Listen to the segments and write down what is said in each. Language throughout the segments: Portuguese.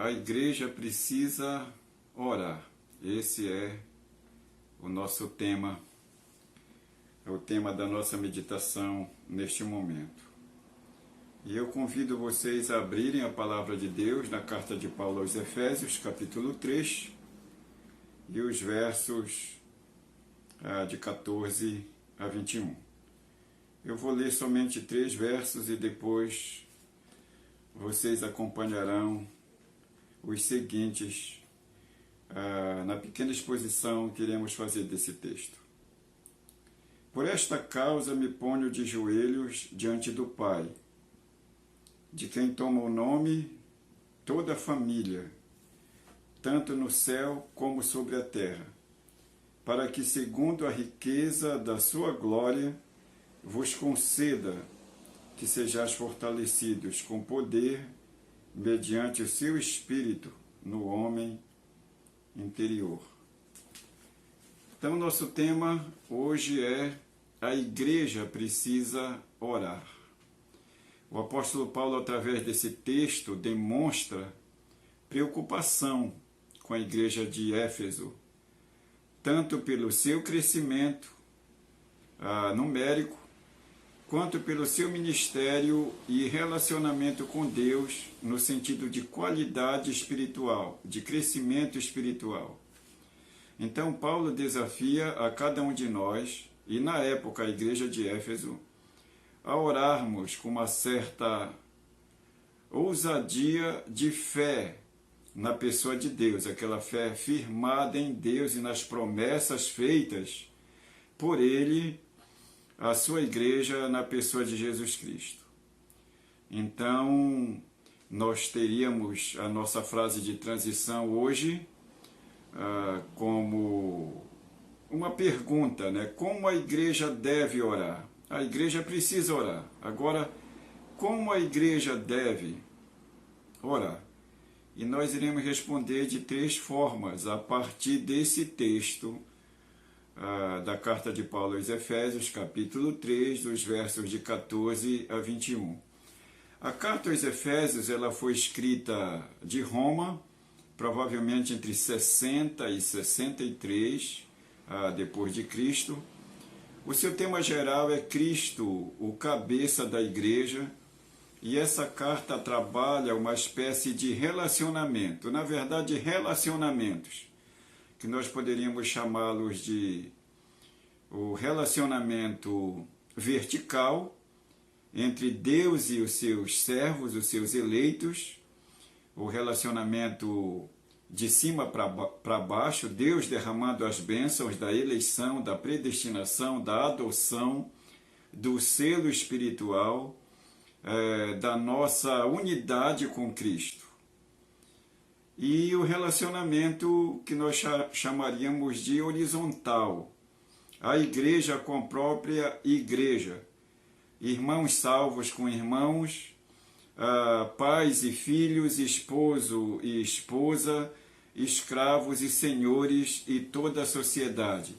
A igreja precisa orar. Esse é o nosso tema, é o tema da nossa meditação neste momento. E eu convido vocês a abrirem a palavra de Deus na carta de Paulo aos Efésios, capítulo 3, e os versos de 14 a 21. Eu vou ler somente 3 versos e depois vocês acompanharão os seguintes na pequena exposição que iremos fazer desse texto. Por esta causa me ponho de joelhos diante do Pai, de quem toma o nome toda a família, tanto no céu como sobre a terra, para que, segundo a riqueza da sua glória, vos conceda que sejais fortalecidos com poder, mediante o seu Espírito, no homem interior. Então, nosso tema hoje é: a igreja precisa orar. O apóstolo Paulo, através desse texto, demonstra preocupação com a igreja de Éfeso, tanto pelo seu crescimento numérico, quanto pelo seu ministério e relacionamento com Deus, no sentido de qualidade espiritual, de crescimento espiritual. Então, Paulo desafia a cada um de nós, e na época a igreja de Éfeso, a orarmos com uma certa ousadia de fé na pessoa de Deus, aquela fé firmada em Deus e nas promessas feitas por Ele, a sua igreja, na pessoa de Jesus Cristo. Então, nós teríamos a nossa frase de transição hoje como uma pergunta, né? Como a igreja deve orar? A igreja precisa orar. Agora, como a igreja deve orar? E nós iremos responder de 3 formas a partir desse texto da carta de Paulo aos Efésios, capítulo 3, dos versos de 14 a 21. A carta aos Efésios ela foi escrita de Roma, provavelmente entre 60 e 63 depois de Cristo. O seu tema geral é Cristo, o cabeça da igreja, e essa carta trabalha uma espécie de relacionamento, na verdade relacionamentos, que nós poderíamos chamá-los de o relacionamento vertical entre Deus e os seus servos, os seus eleitos, o relacionamento de cima para baixo, Deus derramando as bênçãos da eleição, da predestinação, da adoção, do selo espiritual, da nossa unidade com Cristo. E o relacionamento que nós chamaríamos de horizontal, a igreja com a própria igreja, irmãos salvos com irmãos, pais e filhos, esposo e esposa, escravos e senhores e toda a sociedade.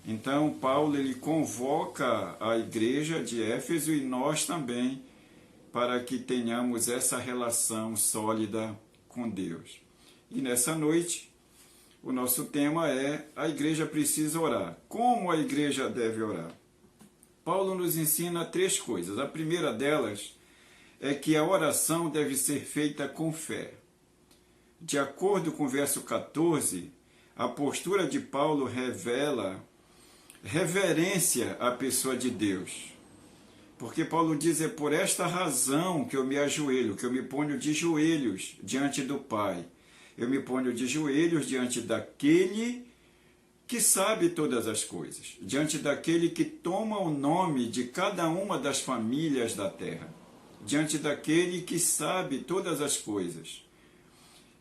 Então, Paulo ele convoca a igreja de Éfeso e nós também, para que tenhamos essa relação sólida com Deus. E nessa noite, o nosso tema é: a igreja precisa orar. Como a igreja deve orar? Paulo nos ensina 3 coisas. A primeira delas é que a oração deve ser feita com fé. De acordo com o verso 14, a postura de Paulo revela reverência à pessoa de Deus. Porque Paulo diz: é por esta razão que eu me ajoelho, que eu me ponho de joelhos diante do Pai. Eu me ponho de joelhos diante daquele que sabe todas as coisas, diante daquele que toma o nome de cada uma das famílias da terra, diante daquele que sabe todas as coisas.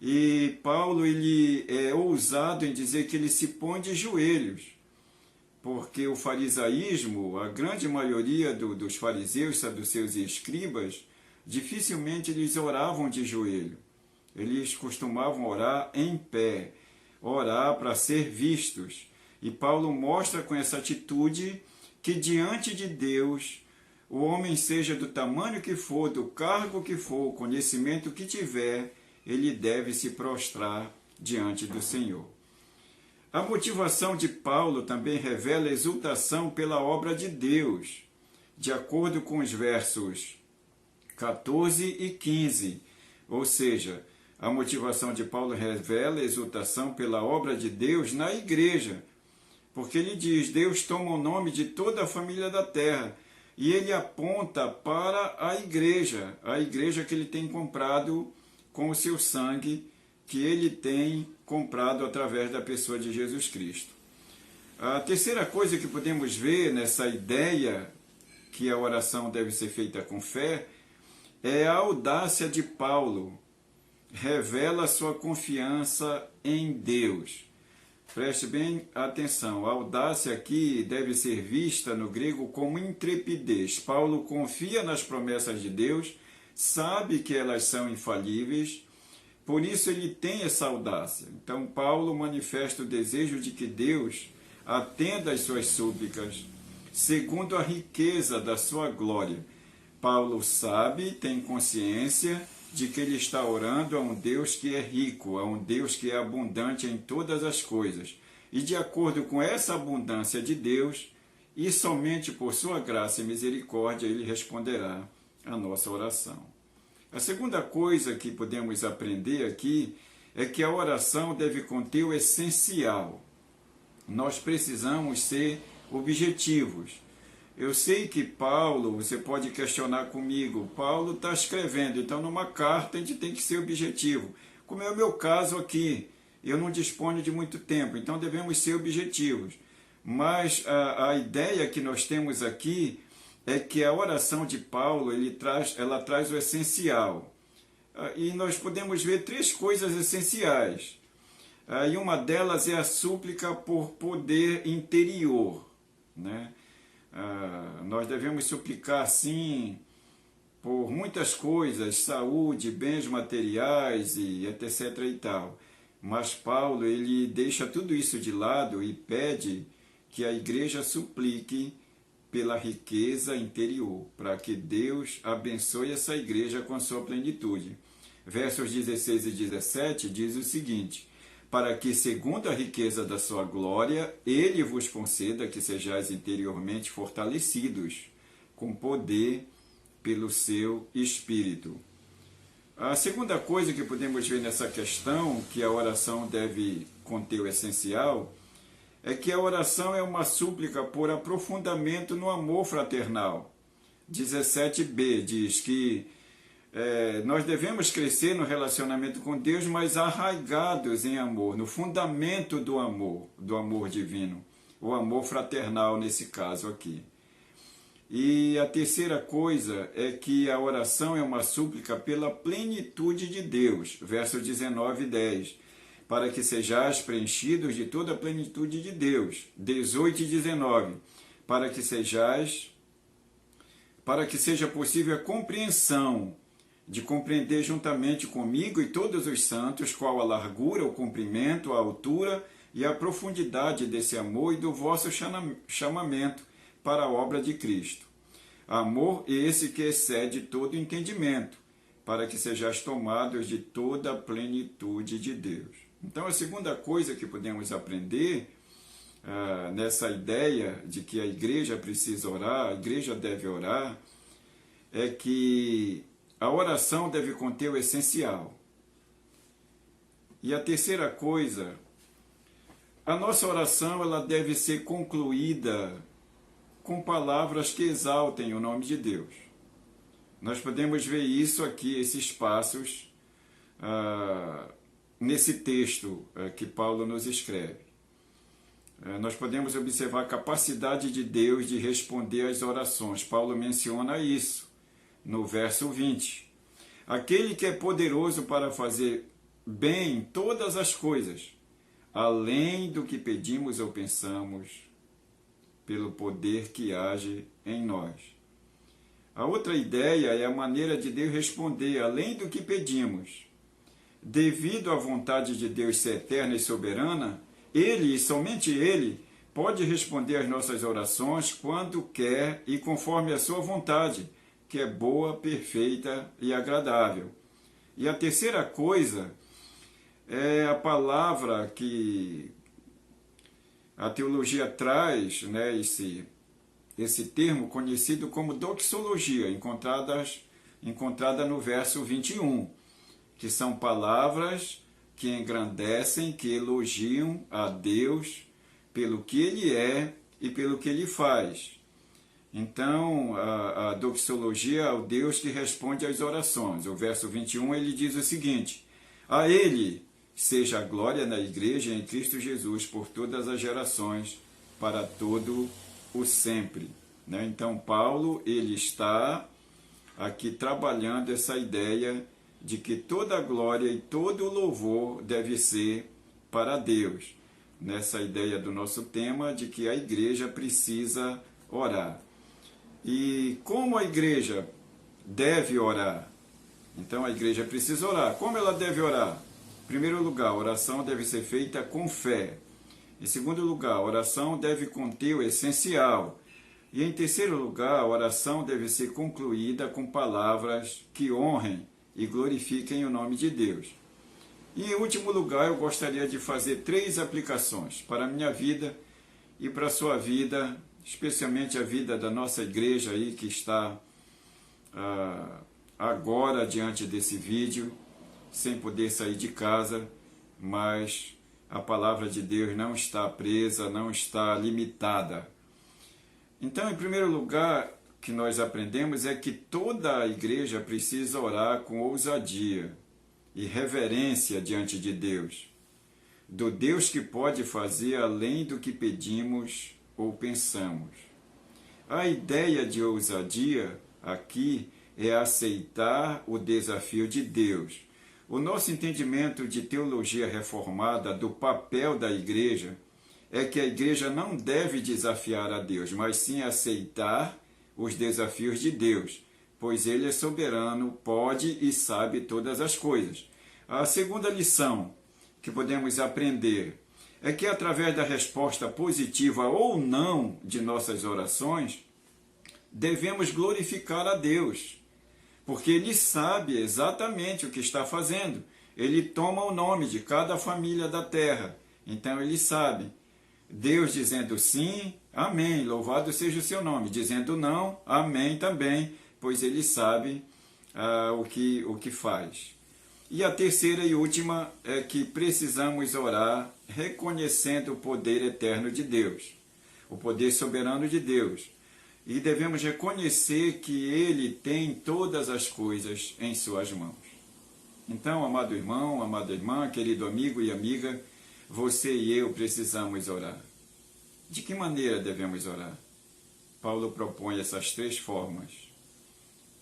E Paulo ele é ousado em dizer que ele se põe de joelhos, porque o farisaísmo, a grande maioria dos fariseus, saduceus e escribas, dificilmente eles oravam de joelho. Eles costumavam orar em pé, orar para ser vistos. E Paulo mostra com essa atitude que diante de Deus, o homem seja do tamanho que for, do cargo que for, o conhecimento que tiver, ele deve se prostrar diante do Senhor. A motivação de Paulo também revela exultação pela obra de Deus, de acordo com os versos 14 e 15. Ou seja, a motivação de Paulo revela exultação pela obra de Deus na igreja, porque ele diz: Deus toma o nome de toda a família da terra, e ele aponta para a igreja que ele tem comprado com o seu sangue, que ele tem comprado através da pessoa de Jesus Cristo. A terceira coisa que podemos ver nessa ideia que a oração deve ser feita com fé é a audácia de Paulo. Revela sua confiança em Deus. Preste bem atenção, a audácia aqui deve ser vista no grego como intrepidez. Paulo confia nas promessas de Deus, sabe que elas são infalíveis, por isso ele tem essa audácia. Então Paulo manifesta o desejo de que Deus atenda às suas súplicas, segundo a riqueza da sua glória. Paulo sabe, tem consciência de que ele está orando a um Deus que é rico, a um Deus que é abundante em todas as coisas. E de acordo com essa abundância de Deus, e somente por sua graça e misericórdia, ele responderá a nossa oração. A segunda coisa que podemos aprender aqui é que a oração deve conter o essencial. Nós precisamos ser objetivos. Eu sei que Paulo, você pode questionar comigo, Paulo está escrevendo, então numa carta a gente tem que ser objetivo. Como é o meu caso aqui, eu não disponho de muito tempo, então devemos ser objetivos. Mas a ideia que nós temos aqui é que a oração de Paulo, ela traz o essencial. E nós podemos ver três coisas essenciais. E uma delas é a súplica por poder interior, né? Nós devemos suplicar, sim, por muitas coisas, saúde, bens materiais e etc. e tal. Mas Paulo, ele deixa tudo isso de lado e pede que a igreja suplique pela riqueza interior, para que Deus abençoe essa igreja com a sua plenitude. Versos 16 e 17 diz o seguinte: para que, segundo a riqueza da sua glória, ele vos conceda que sejais interiormente fortalecidos, com poder pelo seu Espírito. A segunda coisa que podemos ver nessa questão, que a oração deve conter o essencial, é que a oração é uma súplica por aprofundamento no amor fraternal. 17b diz que nós devemos crescer no relacionamento com Deus, mas arraigados em amor, no fundamento do amor divino, o amor fraternal nesse caso aqui. E a terceira coisa é que a oração é uma súplica pela plenitude de Deus, verso 19 e 10, para que sejais preenchidos de toda a plenitude de Deus, 18 e 19, para que seja possível a compreensão, de compreender juntamente comigo e todos os santos qual a largura, o comprimento, a altura e a profundidade desse amor e do vosso chamamento para a obra de Cristo. Amor esse que excede todo entendimento, para que sejais tomados de toda a plenitude de Deus. Então, a segunda coisa que podemos aprender nessa ideia de que a igreja precisa orar, a igreja deve orar, é que a oração deve conter o essencial. E a terceira coisa, a nossa oração ela deve ser concluída com palavras que exaltem o nome de Deus. Nós podemos ver isso aqui, esses passos, nesse texto que Paulo nos escreve. Nós podemos observar a capacidade de Deus de responder às orações. Paulo menciona isso no verso 20. Aquele que é poderoso para fazer bem todas as coisas, além do que pedimos ou pensamos, pelo poder que age em nós. A outra ideia é a maneira de Deus responder, além do que pedimos. Devido à vontade de Deus ser eterna e soberana, Ele, e somente Ele, pode responder às nossas orações quando quer e conforme a sua vontade, que é boa, perfeita e agradável. E a terceira coisa é a palavra que a teologia traz, né, esse termo conhecido como doxologia, encontrada no verso 21, que são palavras que engrandecem, que elogiam a Deus pelo que Ele é e pelo que Ele faz. Então, a doxologia é o Deus que responde às orações. O verso 21, ele diz o seguinte: a Ele seja a glória na Igreja em Cristo Jesus por todas as gerações, para todo o sempre. Né? Então, Paulo, ele está aqui trabalhando essa ideia de que toda a glória e todo o louvor deve ser para Deus. Nessa ideia do nosso tema de que a igreja precisa orar. E como a igreja deve orar? Então a igreja precisa orar. Como ela deve orar? Em primeiro lugar, a oração deve ser feita com fé. Em segundo lugar, a oração deve conter o essencial. E em terceiro lugar, a oração deve ser concluída com palavras que honrem e glorifiquem o nome de Deus. E em último lugar, eu gostaria de fazer 3 aplicações para a minha vida e para a sua vida, especialmente a vida da nossa igreja aí que está agora diante desse vídeo, sem poder sair de casa, mas a palavra de Deus não está presa, não está limitada. Então, em primeiro lugar, o que nós aprendemos é que toda a igreja precisa orar com ousadia e reverência diante de Deus, do Deus que pode fazer além do que pedimos ou pensamos. A ideia de ousadia aqui é aceitar o desafio de Deus. O nosso entendimento de teologia reformada do papel da igreja é que a igreja não deve desafiar a Deus, mas sim aceitar os desafios de Deus, pois Ele é soberano, pode e sabe todas as coisas. A segunda lição que podemos aprender é que através da resposta positiva ou não de nossas orações, devemos glorificar a Deus, porque Ele sabe exatamente o que está fazendo. Ele toma o nome de cada família da terra, então Ele sabe. Deus dizendo sim, amém, louvado seja o seu nome. Dizendo não, amém também, pois Ele sabe o que faz. E a terceira e última é que precisamos orar reconhecendo o poder eterno de Deus, o poder soberano de Deus. E devemos reconhecer que Ele tem todas as coisas em suas mãos. Então, amado irmão, amada irmã, querido amigo e amiga, você e eu precisamos orar. De que maneira devemos orar? Paulo propõe essas 3 formas.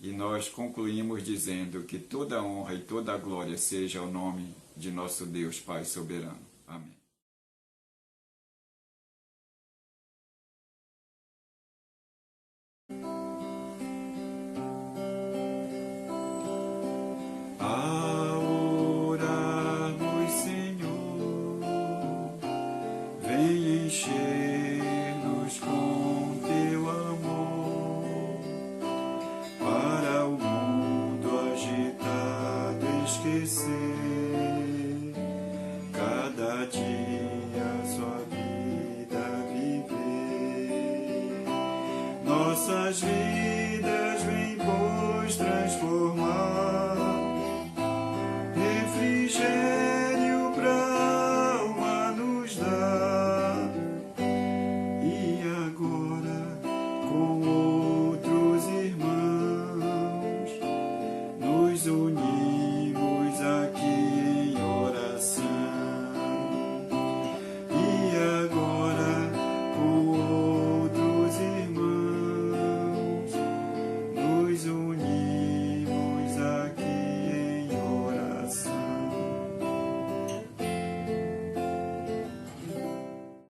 E nós concluímos dizendo que toda a honra e toda a glória seja ao nome de nosso Deus Pai soberano. Amém. A orarmos, Senhor, vem encher-nos com teu amor, para o mundo agitado esquecer cada dia